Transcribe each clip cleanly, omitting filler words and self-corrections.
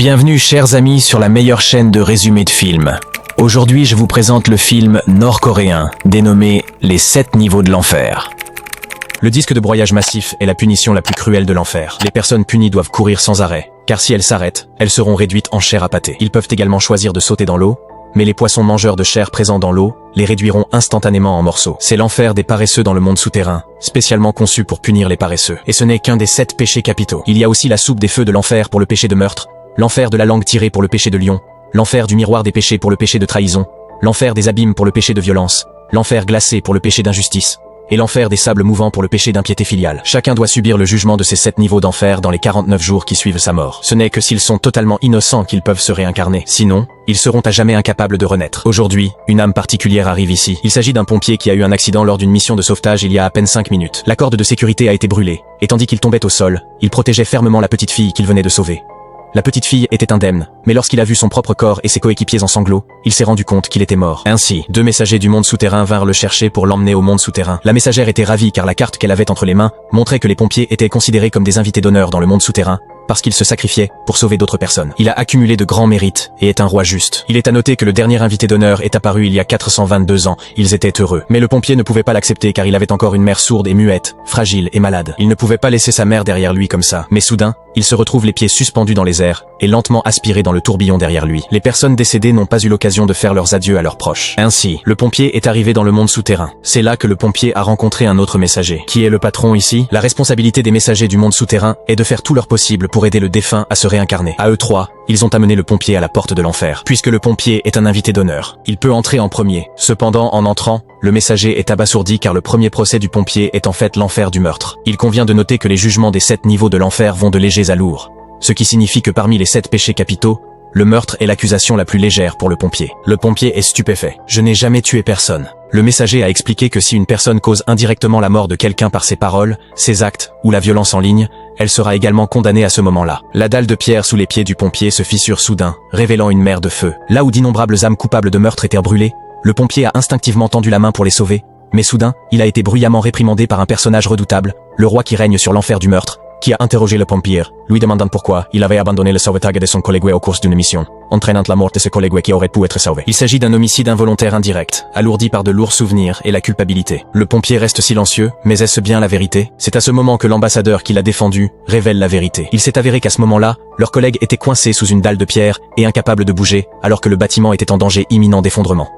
Bienvenue chers amis sur la meilleure chaîne de résumé de films. Aujourd'hui je vous présente le film nord-coréen dénommé Les 7 niveaux de l'enfer. Le disque de broyage massif est la punition la plus cruelle de l'enfer. Les personnes punies doivent courir sans arrêt, car si elles s'arrêtent, elles seront réduites en chair à pâté. Ils peuvent également choisir de sauter dans l'eau, mais les poissons mangeurs de chair présents dans l'eau les réduiront instantanément en morceaux. C'est l'enfer des paresseux dans le monde souterrain, spécialement conçu pour punir les paresseux. Et ce n'est qu'un des 7 péchés capitaux. Il y a aussi la soupe des feux de l'enfer pour le péché de meurtre, l'enfer de la langue tirée pour le péché de lion, l'enfer du miroir des péchés pour le péché de trahison, l'enfer des abîmes pour le péché de violence, l'enfer glacé pour le péché d'injustice, et l'enfer des sables mouvants pour le péché d'impiété filiale. Chacun doit subir le jugement de ces 7 niveaux d'enfer dans les 49 jours qui suivent sa mort. Ce n'est que s'ils sont totalement innocents qu'ils peuvent se réincarner. Sinon, ils seront à jamais incapables de renaître. Aujourd'hui, une âme particulière arrive ici. Il s'agit d'un pompier qui a eu un accident lors d'une mission de sauvetage il y a à peine 5 minutes. La corde de sécurité a été brûlée, et tandis qu'il tombait au sol, il protégeait fermement la petite fille qu'il venait de sauver. La petite fille était indemne, mais lorsqu'il a vu son propre corps et ses coéquipiers en sanglots, il s'est rendu compte qu'il était mort. Ainsi, 2 messagers du monde souterrain vinrent le chercher pour l'emmener au monde souterrain. La messagère était ravie car la carte qu'elle avait entre les mains montrait que les pompiers étaient considérés comme des invités d'honneur dans le monde souterrain, parce qu'il se sacrifiait pour sauver d'autres personnes. Il a accumulé de grands mérites et est un roi juste. Il est à noter que le dernier invité d'honneur est apparu il y a 422 ans. Ils étaient heureux. Mais le pompier ne pouvait pas l'accepter car il avait encore une mère sourde et muette, fragile et malade. Il ne pouvait pas laisser sa mère derrière lui comme ça. Mais soudain, il se retrouve les pieds suspendus dans les airs et lentement aspiré dans le tourbillon derrière lui. Les personnes décédées n'ont pas eu l'occasion de faire leurs adieux à leurs proches. Ainsi, le pompier est arrivé dans le monde souterrain. C'est là que le pompier a rencontré un autre messager. Qui est le patron ici? La responsabilité des messagers du monde souterrain est de faire tout leur possible pour aider le défunt à se réincarner. À eux 3, ils ont amené le pompier à la porte de l'enfer. Puisque le pompier est un invité d'honneur, il peut entrer en premier. Cependant, en entrant, le messager est abasourdi car le premier procès du pompier est en fait l'enfer du meurtre. Il convient de noter que les jugements des 7 niveaux de l'enfer vont de légers à lourds. Ce qui signifie que parmi les 7 péchés capitaux, le meurtre est l'accusation la plus légère pour le pompier. Le pompier est stupéfait. Je n'ai jamais tué personne. Le messager a expliqué que si une personne cause indirectement la mort de quelqu'un par ses paroles, ses actes, ou la violence en ligne, elle sera également condamnée à ce moment-là. La dalle de pierre sous les pieds du pompier se fissure soudain, révélant une mer de feu. Là où d'innombrables âmes coupables de meurtre étaient brûlées, le pompier a instinctivement tendu la main pour les sauver, mais soudain, il a été bruyamment réprimandé par un personnage redoutable, le roi qui règne sur l'enfer du meurtre, qui a interrogé le pompier, lui demandant pourquoi il avait abandonné le sauvetage de son collègue au cours d'une mission, entraînant la mort de ce collègue qui aurait pu être sauvé. Il s'agit d'un homicide involontaire indirect, alourdi par de lourds souvenirs et la culpabilité. Le pompier reste silencieux, mais est-ce bien la vérité? C'est à ce moment que l'ambassadeur qui l'a défendu révèle la vérité. Il s'est avéré qu'à ce moment-là, leur collègue était coincé sous une dalle de pierre et incapable de bouger, alors que le bâtiment était en danger imminent d'effondrement.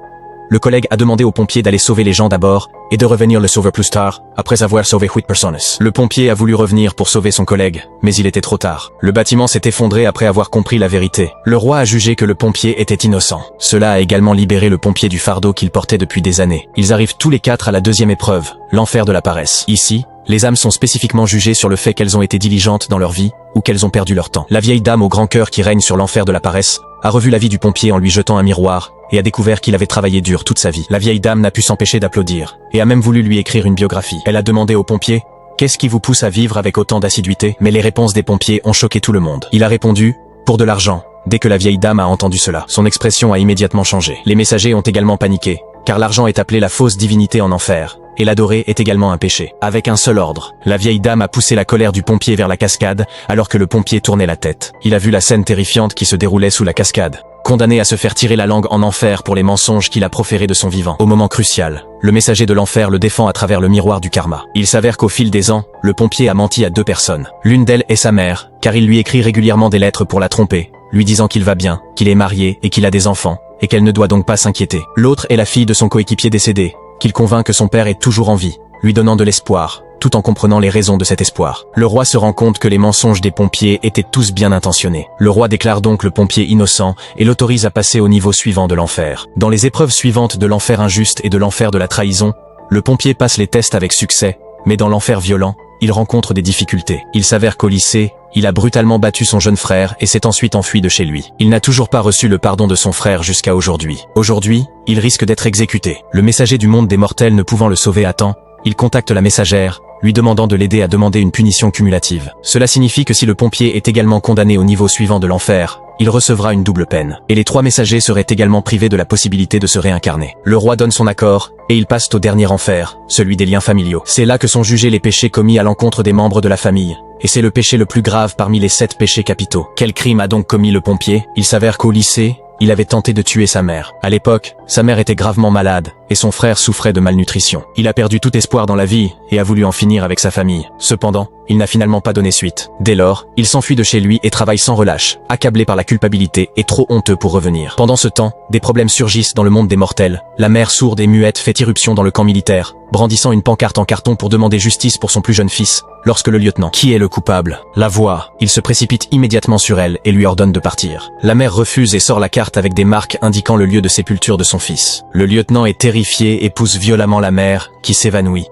Le collègue a demandé au pompier d'aller sauver les gens d'abord et de revenir le sauver plus tard, après avoir sauvé 8 personnes. Le pompier a voulu revenir pour sauver son collègue, mais il était trop tard. Le bâtiment s'est effondré après avoir compris la vérité. Le roi a jugé que le pompier était innocent. Cela a également libéré le pompier du fardeau qu'il portait depuis des années. Ils arrivent tous les 4 à la 2e épreuve, l'enfer de la paresse. Ici, les âmes sont spécifiquement jugées sur le fait qu'elles ont été diligentes dans leur vie ou qu'elles ont perdu leur temps. La vieille dame au grand cœur qui règne sur l'enfer de la paresse a revu la vie du pompier en lui jetant un miroir et a découvert qu'il avait travaillé dur toute sa vie. La vieille dame n'a pu s'empêcher d'applaudir et a même voulu lui écrire une biographie. Elle a demandé au pompier « Qu'est-ce qui vous pousse à vivre avec autant d'assiduité ?» Mais les réponses des pompiers ont choqué tout le monde. Il a répondu « Pour de l'argent ». Dès que la vieille dame a entendu cela, son expression a immédiatement changé. Les messagers ont également paniqué, car l'argent est appelé la fausse divinité en enfer, et l'adorer est également un péché. Avec un seul ordre, la vieille dame a poussé la colère du pompier vers la cascade, alors que le pompier tournait la tête. Il a vu la scène terrifiante qui se déroulait sous la cascade. Condamné à se faire tirer la langue en enfer pour les mensonges qu'il a proférés de son vivant. Au moment crucial, le messager de l'enfer le défend à travers le miroir du karma. Il s'avère qu'au fil des ans, le pompier a menti à 2 personnes. L'une d'elles est sa mère, car il lui écrit régulièrement des lettres pour la tromper, lui disant qu'il va bien, qu'il est marié et qu'il a des enfants, et qu'elle ne doit donc pas s'inquiéter. L'autre est la fille de son coéquipier décédé, qu'il convainc que son père est toujours en vie, lui donnant de l'espoir, tout en comprenant les raisons de cet espoir. Le roi se rend compte que les mensonges des pompiers étaient tous bien intentionnés. Le roi déclare donc le pompier innocent et l'autorise à passer au niveau suivant de l'enfer. Dans les épreuves suivantes de l'enfer injuste et de l'enfer de la trahison, le pompier passe les tests avec succès, mais dans l'enfer violent, il rencontre des difficultés. Il s'avère qu'au lycée, il a brutalement battu son jeune frère et s'est ensuite enfui de chez lui. Il n'a toujours pas reçu le pardon de son frère jusqu'à aujourd'hui. Aujourd'hui, il risque d'être exécuté. Le messager du monde des mortels ne pouvant le sauver à temps, il contacte la messagère, lui demandant de l'aider à demander une punition cumulative. Cela signifie que si le pompier est également condamné au niveau suivant de l'enfer, il recevra une double peine. Et les 3 messagers seraient également privés de la possibilité de se réincarner. Le roi donne son accord, et ils passent au dernier enfer, celui des liens familiaux. C'est là que sont jugés les péchés commis à l'encontre des membres de la famille, et c'est le péché le plus grave parmi les 7 péchés capitaux. Quel crime a donc commis le pompier? Il s'avère qu'au lycée, il avait tenté de tuer sa mère. À l'époque, sa mère était gravement malade et son frère souffrait de malnutrition. Il a perdu tout espoir dans la vie et a voulu en finir avec sa famille. Cependant, il n'a finalement pas donné suite. Dès lors, il s'enfuit de chez lui et travaille sans relâche, accablé par la culpabilité et trop honteux pour revenir. Pendant ce temps, des problèmes surgissent dans le monde des mortels. La mère sourde et muette fait irruption dans le camp militaire, brandissant une pancarte en carton pour demander justice pour son plus jeune fils. Lorsque le lieutenant, qui est le coupable, la voit, il se précipite immédiatement sur elle et lui ordonne de partir. La mère refuse et sort la carte avec des marques indiquant le lieu de sépulture de son fils. Le lieutenant est terrifié et pousse violemment la mère, qui s'évanouit.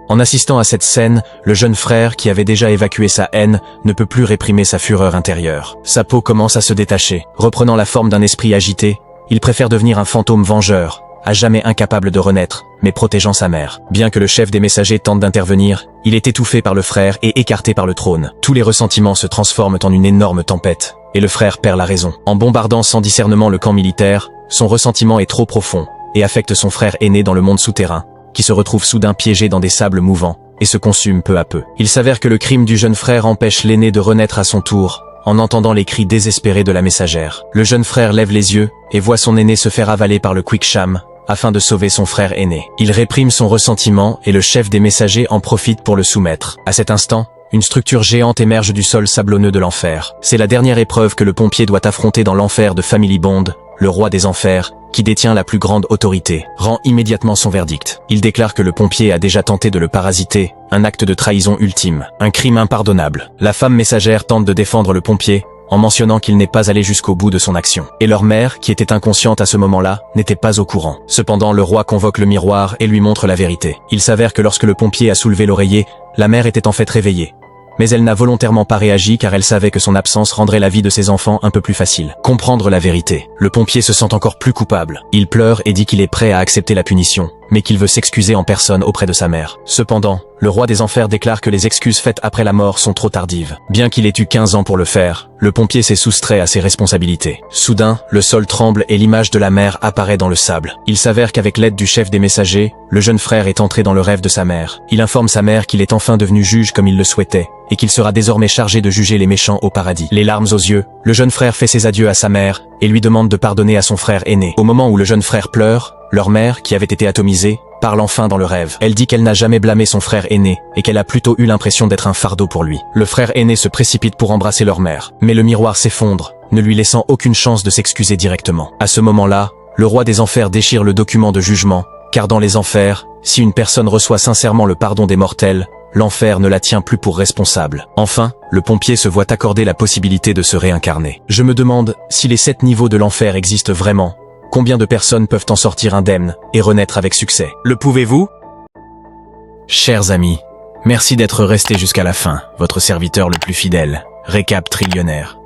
En assistant à cette scène, le jeune frère, qui avait déjà évacué sa haine, ne peut plus réprimer sa fureur intérieure. Sa peau commence à se détacher. Reprenant la forme d'un esprit agité, il préfère devenir un fantôme vengeur, à jamais incapable de renaître, mais protégeant sa mère. Bien que le chef des messagers tente d'intervenir, il est étouffé par le frère et écarté par le trône. Tous les ressentiments se transforment en une énorme tempête, et le frère perd la raison. En bombardant sans discernement le camp militaire, son ressentiment est trop profond, et affecte son frère aîné dans le monde souterrain, qui se retrouve soudain piégé dans des sables mouvants, et se consume peu à peu. Il s'avère que le crime du jeune frère empêche l'aîné de renaître à son tour, en entendant les cris désespérés de la messagère. Le jeune frère lève les yeux, et voit son aîné se faire avaler par le Quicksham, afin de sauver son frère aîné. Il réprime son ressentiment, et le chef des messagers en profite pour le soumettre. À cet instant, une structure géante émerge du sol sablonneux de l'enfer. C'est la dernière épreuve que le pompier doit affronter dans l'enfer de Family Bond, le roi des enfers, qui détient la plus grande autorité, rend immédiatement son verdict. Il déclare que le pompier a déjà tenté de le parasiter, un acte de trahison ultime, un crime impardonnable. La femme messagère tente de défendre le pompier, en mentionnant qu'il n'est pas allé jusqu'au bout de son action. Et leur mère, qui était inconsciente à ce moment-là, n'était pas au courant. Cependant, le roi convoque le miroir et lui montre la vérité. Il s'avère que lorsque le pompier a soulevé l'oreiller, la mère était en fait réveillée. Mais elle n'a volontairement pas réagi car elle savait que son absence rendrait la vie de ses enfants un peu plus facile. Comprendre la vérité. Le pompier se sent encore plus coupable. Il pleure et dit qu'il est prêt à accepter la punition, mais qu'il veut s'excuser en personne auprès de sa mère. Cependant, le roi des enfers déclare que les excuses faites après la mort sont trop tardives. Bien qu'il ait eu 15 ans pour le faire, le pompier s'est soustrait à ses responsabilités. Soudain, le sol tremble et l'image de la mère apparaît dans le sable. Il s'avère qu'avec l'aide du chef des messagers, le jeune frère est entré dans le rêve de sa mère. Il informe sa mère qu'il est enfin devenu juge comme il le souhaitait, et qu'il sera désormais chargé de juger les méchants au paradis. Les larmes aux yeux, le jeune frère fait ses adieux à sa mère, et lui demande de pardonner à son frère aîné. Au moment où le jeune frère pleure, leur mère, qui avait été atomisée, parle enfin dans le rêve. Elle dit qu'elle n'a jamais blâmé son frère aîné, et qu'elle a plutôt eu l'impression d'être un fardeau pour lui. Le frère aîné se précipite pour embrasser leur mère, mais le miroir s'effondre, ne lui laissant aucune chance de s'excuser directement. À ce moment-là, le roi des enfers déchire le document de jugement, car dans les enfers, si une personne reçoit sincèrement le pardon des mortels, l'enfer ne la tient plus pour responsable. Enfin, le pompier se voit accorder la possibilité de se réincarner. Je me demande, si les 7 niveaux de l'enfer existent vraiment, combien de personnes peuvent en sortir indemnes et renaître avec succès? Le pouvez-vous? Chers amis, merci d'être restés jusqu'à la fin, votre serviteur le plus fidèle, Récap Trillionnaire.